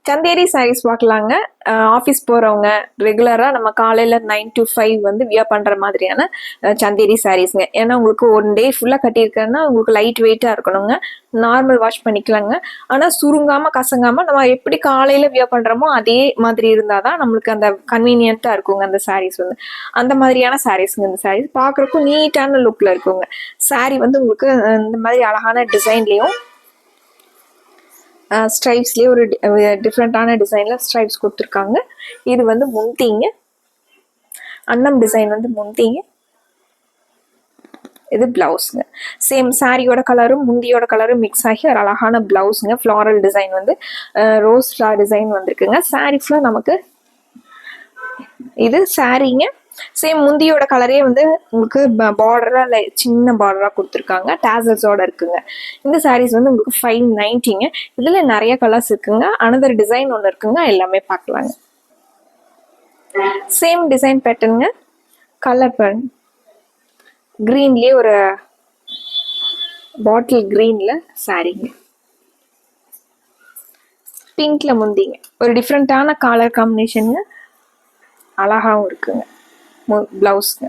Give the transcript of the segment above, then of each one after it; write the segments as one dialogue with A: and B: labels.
A: சந்தேரி சாரீஸ் பார்க்கலாங்க. ஆஃபீஸ் போகிறவங்க ரெகுலராக நம்ம காலையில் 9 to 5 வந்து வியர் பண்ணுற மாதிரியான சந்தேரி சாரீஸ்ங்க. ஏன்னா உங்களுக்கு 1 டே ஃபுல்லாக கட்டியிருக்கேன்னா உங்களுக்கு லைட் வெயிட்டாக இருக்கணுங்க. நார்மல் வாஷ் பண்ணிக்கலாங்க. ஆனால் சுருங்காமல் கசங்காமல் நம்ம எப்படி காலையில் வியர் பண்ணுறோமோ அதே மாதிரி இருந்தால் தான் நம்மளுக்கு அந்த கன்வீனியண்ட்டாக இருக்குங்க அந்த சாரீஸ் வந்து. அந்த மாதிரியான சாரீஸுங்க இந்த சாரீஸ். பார்க்குறக்கும் நீட்டான லுக்கில் இருக்குங்க. சாரீ வந்து உங்களுக்கு இந்த மாதிரி அழகான டிசைன்லேயும் ஸ்ட்ரைப்ஸ்லேயே ஒரு டிஃப்ரெண்ட்டான டிசைனில் ஸ்ட்ரைப்ஸ் கொடுத்துருக்காங்க. இது வந்து முந்திங்க, அன்னம் டிசைன் வந்து முந்திங்க. இது பிளவுஸுங்க. சேம் சாரியோட கலரும் முந்தியோட கலரும் மிக்ஸ் ஆகி ஒரு அழகான பிளவுஸுங்க. ஃப்ளாரல் டிசைன் வந்து ரோஸ் ஃப்ளார் டிசைன் வந்திருக்குங்க. சாரி ஃபுல்லாக நமக்கு இது சாரீங்க. சேம் முந்தியோட கலரே வந்து உங்களுக்கு பார்டராக சின்ன பார்டராக கொடுத்துருக்காங்க. டேசல்ஸோட இருக்குங்க. இந்த சாரீஸ் வந்து உங்களுக்கு 590ங்க. இதில் நிறைய கலர்ஸ் இருக்குங்க. அனதர் டிசைன் ஒன்று இருக்குங்க. எல்லாமே பார்க்கலாங்க. சேம் டிசைன் பேட்டர்னுங்க. கலர் பேட்டர்ன் க்ரீன்லேயே ஒரு பாட்டில் க்ரீனில் சாரீங்க. பிங்க்ல முந்திங்க. ஒரு டிஃப்ரெண்ட்டான கலர் காம்பினேஷனுங்க. அழகாகவும் இருக்குங்க. பிளவுஸ்ங்க.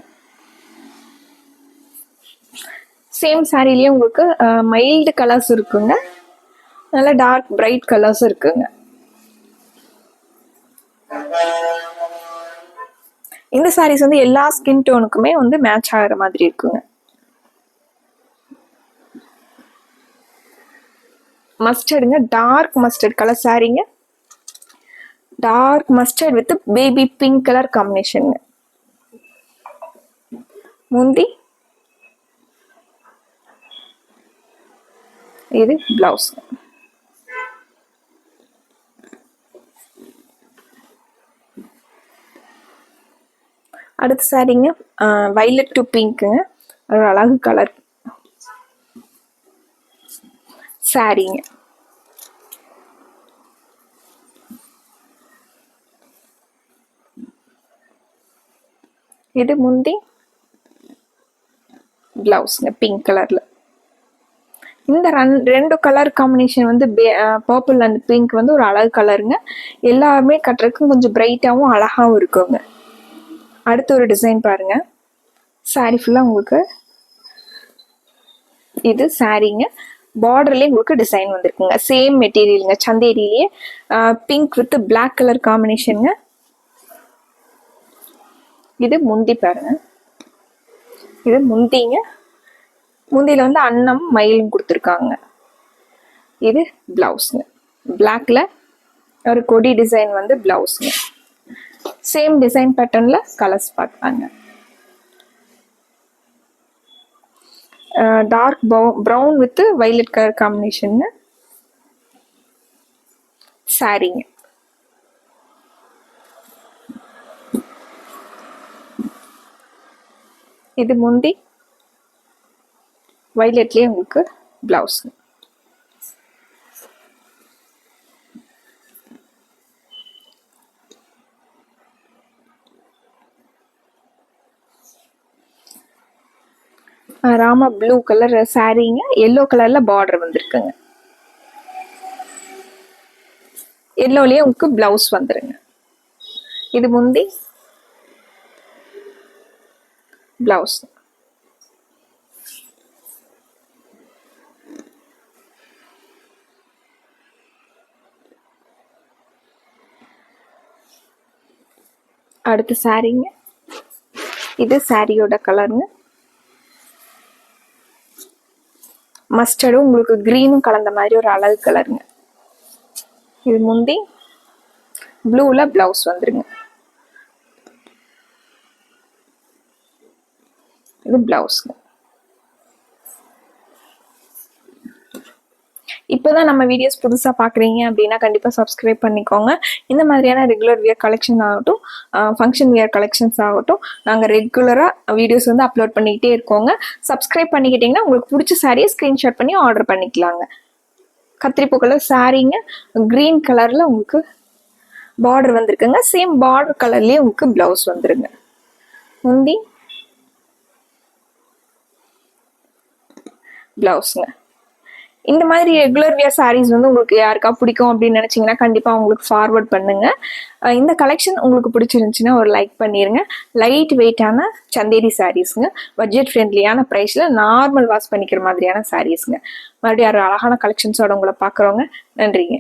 A: சேம் சாரிலேயே உங்களுக்கு மைல்டு கலர்ஸ் இருக்குங்க. நல்ல டார்க் பிரைட் கலர்ஸ் இருக்குங்க. இந்த சாரீஸ் வந்து எல்லா ஸ்கின் டோனுக்குமே வந்து மேட்ச் ஆகிற மாதிரி இருக்குங்க. மஸ்டர்டுங்க. டார்க் மஸ்டர்ட் கலர் சாரீங்க. Dark mustard with baby pink colour காம்பினேஷனுங்க. முந்தி இது பிளவுஸ். அடுத்த சாரீங்க வைலட் டு பிங்க்குங்க. ஒரு அழகு கலர் சாரீங்க. இது முந்தி பிளவுஸ்ங்க பிங்க் கலர்ல. இந்த ரெண்டு கலர் காம்பினேஷன் வந்து பர்பிள் அண்ட் பிங்க் வந்து ஒரு அழகு கலருங்க. எல்லாருமே கட்டுறதுக்கு கொஞ்சம் பிரைட்டாகவும் அழகாகவும் இருக்குங்க. அடுத்து ஒரு டிசைன் பாருங்க. சாரி ஃபுல்லாக உங்களுக்கு இது சாரீங்க. பார்டர்லேயே உங்களுக்கு டிசைன் வந்துருக்குங்க. சேம் மெட்டீரியலுங்க. சந்தேரியிலேயே பிங்க் வித் பிளாக் கலர் காம்பினேஷனுங்க. இது முந்தி பாருங்க. இது முந்திங்க. முந்தியில் வந்து அன்னம் மயிலும் கொடுத்துருக்காங்க. இது பிளவுஸுங்க. பிளாக்ல ஒரு கொடி டிசைன் வந்து பிளவுஸுங்க. சேம் டிசைன் பேட்டர்ன்ல கலர்ஸ் பார்க்கலாங்க. Dark brown with violet colour combination சாரீங்க. இது முந்தி வைலட்லேயே உங்களுக்கு பிளவுஸ். ராமா ப்ளூ கலர் சாரீங்க. எல்லோ கலர்ல பார்டர் வந்திருக்குங்க. எல்லோலயே உங்களுக்கு பிளவுஸ் வந்துருங்க. இது முந்தி பிளவுஸ். அடுத்த சாரீங்க. இது சாரியோட கலருங்க. மஸ்டர்டும் உங்களுக்கு கிரீனும் கலந்த மாதிரி ஒரு அழகு கலருங்க. இது முந்தி ப்ளூல பிளவுஸ் வந்துருங்க. இது பிளவுஸ்ங்க. இப்போதான் நம்ம வீடியோஸ் புதுசாக பார்க்குறீங்க அப்படின்னா கண்டிப்பாக சப்ஸ்கிரைப் பண்ணிக்கோங்க. இந்த மாதிரியான ரெகுலர் வியர் கலெக்ஷன் ஆகட்டும், ஃபங்க்ஷன் வியர் கலெக்ஷன்ஸ் ஆகட்டும், நாங்கள் ரெகுலராக வீடியோஸ் வந்து அப்லோட் பண்ணிக்கிட்டே இருக்கோங்க. சப்ஸ்கிரைப் பண்ணிக்கிட்டிங்கன்னா உங்களுக்கு பிடிச்ச சாரியை ஸ்க்ரீன்ஷாட் பண்ணி ஆர்டர் பண்ணிக்கலாங்க. கத்திரிப்பூ கலர் சாரீங்க. க்ரீன் கலரில் உங்களுக்கு பார்டர் வந்துருக்குங்க. சேம் பார்டர் கலர்லேயே உங்களுக்கு ப்ளவுஸ் வந்துருங்க. முந்தி பிளவுஸுங்க. இந்த மாதிரி ரெகுலர் வியர் சாரீஸ் வந்து உங்களுக்கு யாருக்கா பிடிக்கும் அப்படின்னு நினைச்சீங்கன்னா கண்டிப்பா உங்களுக்கு ஃபார்வர்ட் பண்ணுங்க. இந்த கலெக்ஷன் உங்களுக்கு பிடிச்சிருந்துச்சுன்னா ஒரு லைக் பண்ணிருங்க. லைட் வெயிட்டான சந்தேரி சாரீஸ்ங்க, பட்ஜெட் ஃப்ரெண்ட்லியான ப்ரைஸ்ல நார்மல் வாஷ் பண்ணிக்கிற மாதிரியான சாரீஸ்ங்க. மறுபடியும் ஒரு அழகான கலெக்ஷன்ஸோட உங்களை பார்க்குறோங்க. நன்றிங்க.